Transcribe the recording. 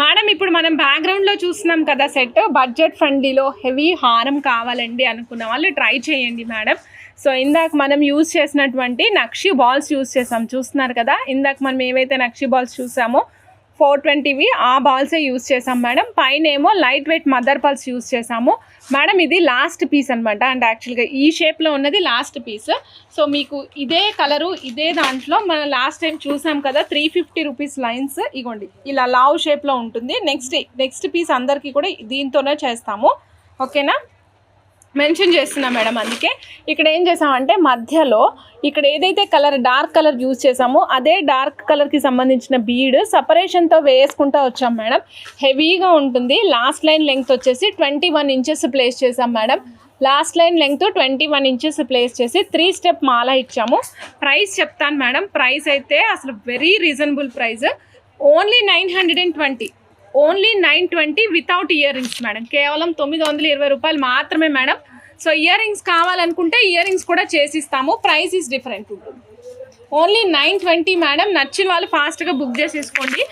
Madam ఇప్పుడు మనం బ్యాక్గ్రౌండ్లో చూస్తున్నాం కదా సెట్, బడ్జెట్ ఫ్రెండ్లీలో హెవీ హారం కావాలండి అనుకున్న వాళ్ళు ట్రై చేయండి మేడం. సో ఇందాక మనం యూజ్ చేసినటువంటి నక్షి బాల్స్ యూజ్ చేసాం, చూస్తున్నారు కదా. ఇందాక మనం ఏవైతే నక్షి బాల్స్ చూసామో 420వి ఆ బాల్సే యూజ్ చేసాం మేడం. పైన ఏమో light weight mother pulse use చేసాము మేడం. ఇది లాస్ట్ పీస్ అనమాట, అంటే యాక్చువల్గా ఈ షేప్లో ఉన్నది లాస్ట్ పీస్. సో మీకు ఇదే కలరు ఇదే దాంట్లో మనం లాస్ట్ టైం చూసాం కదా 350 రూపీస్ లైన్స్, ఇగోండి ఇలా లావ్ షేప్లో ఉంటుంది. నెక్స్ట్ పీస్ అందరికీ కూడా దీంతోనే చేస్తాము, ఓకేనా. మెన్షన్ చేస్తున్నా మేడం. అందుకే ఇక్కడ ఏం చేసామంటే మధ్యలో ఇక్కడ ఏదైతే కలర్ డార్క్ కలర్ యూజ్ చేసామో అదే డార్క్ కలర్కి సంబంధించిన బీడ్ సపరేషన్తో వేసుకుంటూ వచ్చాం మేడం. హెవీగా ఉంటుంది. లాస్ట్ లైన్ లెంగ్త్ వచ్చేసి 21 ఇంచెస్ ప్లేస్ చేసాం madam. Last line length 21 inches place చేసి 3 స్టెప్ మాల ఇచ్చాము. ప్రైస్ చెప్తాను మేడం. ప్రైస్ అయితే అసలు very reasonable price, only 920, only 920 without ear rings madam. కేవలం 920 రూపాయలు మాత్రమే మేడం. సో ఇయర్ రింగ్స్ కావాలనుకుంటే ఇయర్ రింగ్స్ కూడా చేసిస్తాము, ప్రైస్ ఈజ్ డిఫరెంట్ ఉంటుంది. Only 920 madam. నచ్చిన వాళ్ళు ఫాస్ట్గా బుక్ చేసేసుకోండి.